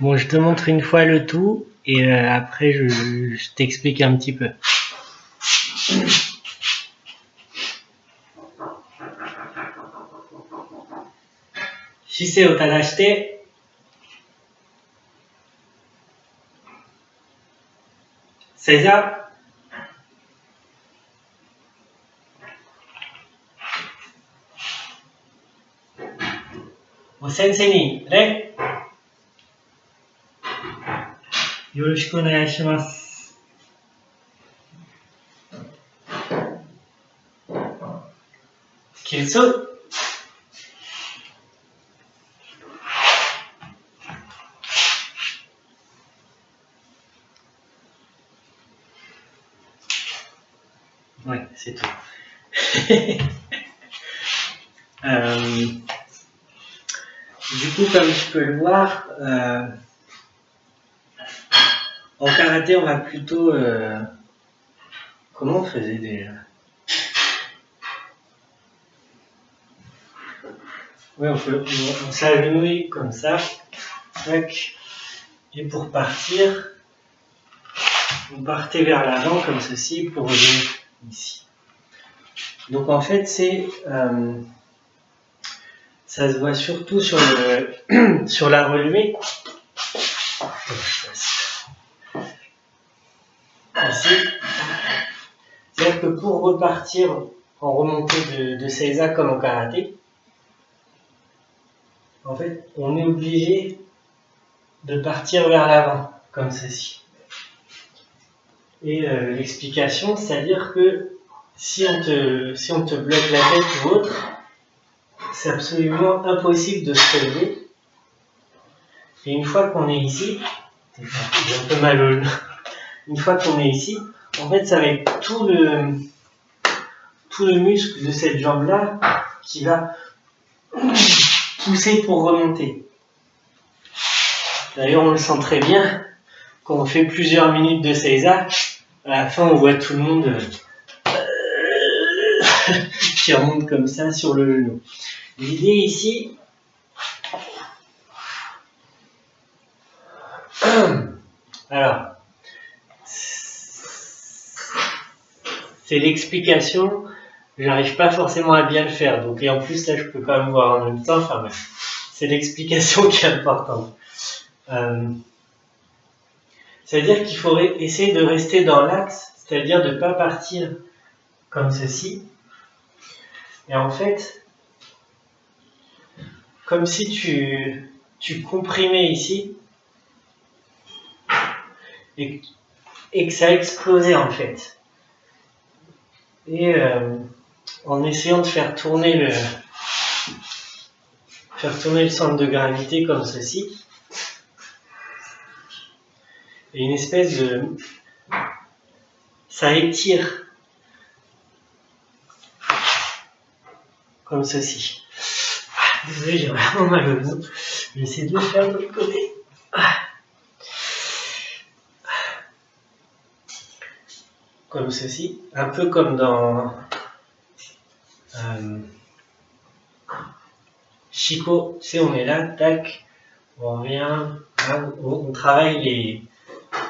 Bon, je te montre une fois le tout et après je t'explique un petit peu. Shiseを正して、正座。先生に礼。よろしくお願いします。起立。Ouais, c'est tout. Du coup, comme tu peux le voir, en karaté, on va plutôt... comment on faisait déjà? Oui, on s'agenouille comme ça. Tac. Et pour partir, vous partez vers l'avant comme ceci pour revenir ici. Donc en fait, c'est... ça se voit surtout sur, sur la relevée. Ici. C'est-à-dire que pour repartir en remontée de seiza comme en karaté, en fait, on est obligé de partir vers l'avant, comme ceci. Et l'explication, c'est-à-dire que si on te bloque la tête ou autre, c'est absolument impossible de se relever. Et une fois qu'on est ici, j'ai un peu mal au genou. Une fois qu'on est ici, en fait, ça va être tout le muscle de cette jambe-là qui va pousser pour remonter. D'ailleurs, on le sent très bien quand on fait plusieurs minutes de seiza. À la fin, on voit tout le monde qui remonte comme ça sur le genou. L'idée ici, alors, c'est l'explication. J'arrive pas forcément à bien le faire, donc et en plus là je peux pas me voir en même temps. Enfin bref, c'est l'explication qui est importante. C'est-à-dire qu'il faut essayer de rester dans l'axe, c'est-à-dire de ne pas partir comme ceci. Et en fait, comme si tu comprimais ici et que ça explosait en fait. Et en essayant de faire tourner le centre de gravité comme ceci, et une espèce de... ça étire comme ceci. Désolé, j'ai vraiment mal au genou. Je vais essayer de le faire de l'autre côté. Comme ceci, un peu comme dans Shiko, tu sais, on est là, tac, on revient, on travaille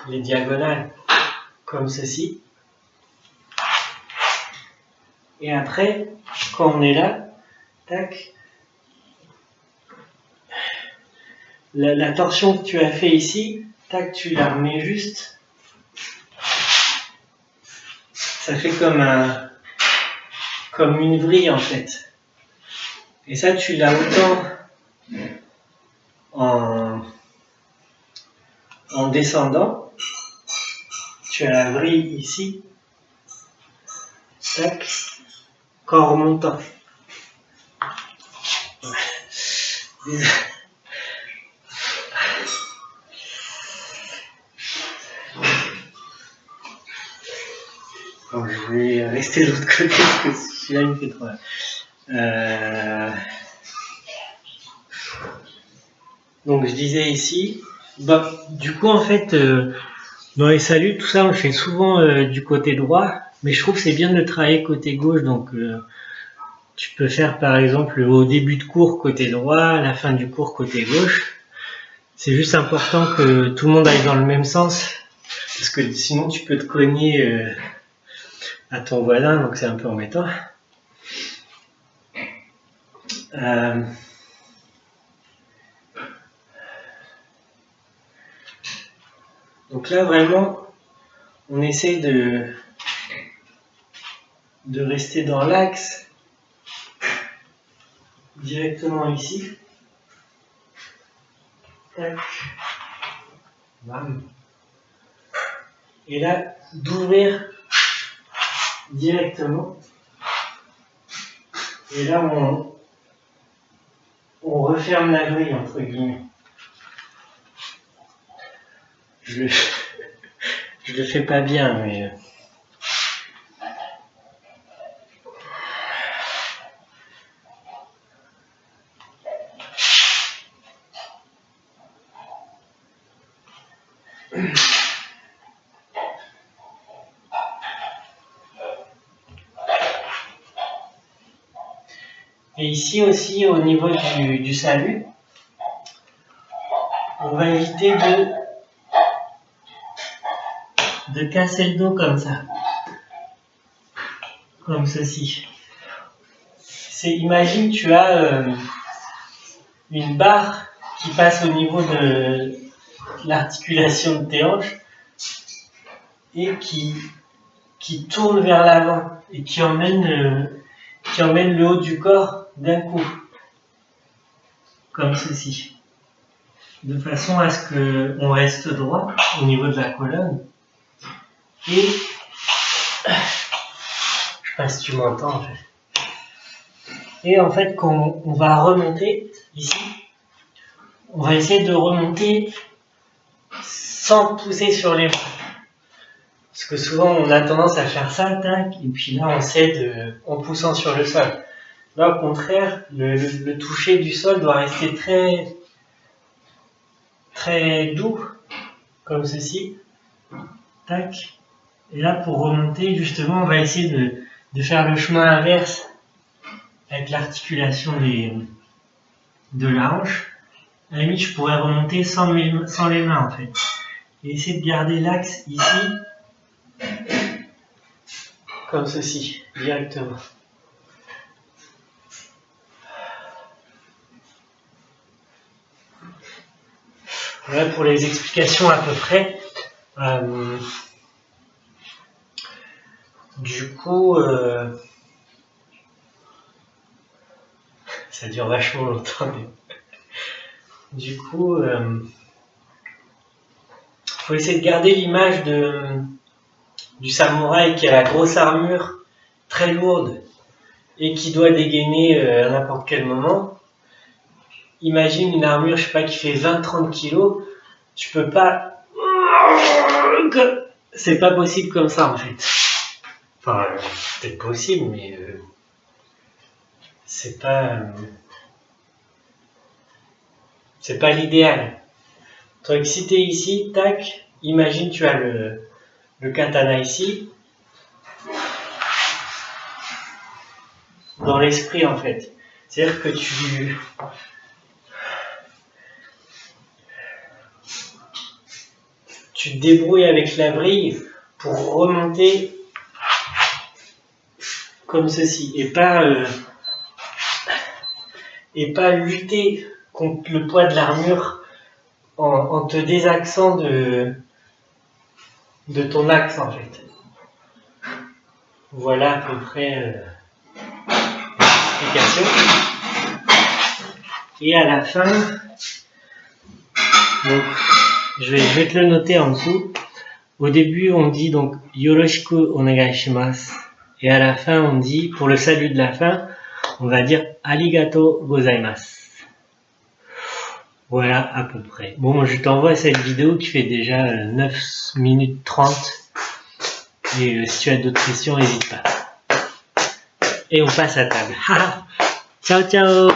les diagonales comme ceci. Et après, quand on est là, tac, la torsion que tu as fait ici, tac, tu la remets juste. Ça fait comme une vrille en fait. Et ça, tu l'as autant en descendant. Tu as la vrille ici. Tac. Qu'en remontant. Désolé. Bon, je vais rester de l'autre côté parce que celui-là il me fait trop mal. Donc je disais ici, bah, du coup en fait dans les saluts, tout ça on le fait souvent du côté droit, mais je trouve que c'est bien de le travailler côté gauche, donc tu peux faire par exemple au début de cours côté droit, à la fin du cours côté gauche. C'est juste important que tout le monde aille dans le même sens, parce que sinon tu peux te cogner à ton voisin, donc c'est un peu embêtant. Donc là vraiment, on essaie de rester dans l'axe, directement ici. Tac. Bam. Et là, d'ouvrir directement. Et là, on referme la grille, entre guillemets. Je le fais pas bien, mais... Et ici aussi, au niveau du salut, on va éviter de casser le dos comme ça, comme ceci. Imagine, tu as une barre qui passe au niveau de l'articulation de tes hanches et qui tourne vers l'avant et qui emmène le haut du corps d'un coup, comme ceci, de façon à ce qu'on reste droit au niveau de la colonne. Et je sais pas si tu m'entends en fait. Et en fait, quand on va remonter ici, on va essayer de remonter sans pousser sur les bras. Parce que souvent on a tendance à faire ça, tac, et puis là on cède en poussant sur le sol. Là au contraire, le toucher du sol doit rester très, très doux, comme ceci. Tac. Et là pour remonter, justement, on va essayer de faire le chemin inverse avec l'articulation de la hanche. À la limite, je pourrais remonter sans les mains en fait. Et essayer de garder l'axe ici, comme ceci, directement. Voilà pour les explications à peu près. Du coup, ça dure vachement longtemps. Mais... Du coup, faut essayer de garder l'image du samouraï qui a la grosse armure très lourde et qui doit dégainer à n'importe quel moment. Imagine une armure, je sais pas, qui fait 20-30 kg, tu peux pas... C'est pas possible comme ça en fait. Enfin, peut-être possible, mais c'est pas l'idéal. Donc si tu es ici, tac, imagine tu as le katana ici, dans l'esprit en fait. C'est-à-dire que tu te débrouilles avec la vrille pour remonter comme ceci et pas lutter contre le poids de l'armure en te désaxant de ton axe en fait. Voilà à peu près l'explication. Et à la fin, donc, je vais te le noter en dessous. Au début, on dit donc Yoroshiku onegai shimasu. Et à la fin, on dit, pour le salut de la fin, on va dire Arigato gozaimasu. Voilà à peu près. Bon, je t'envoie cette vidéo qui fait déjà 9 minutes 30. Et si tu as d'autres questions, n'hésite pas. Et on passe à table. Ciao, ciao!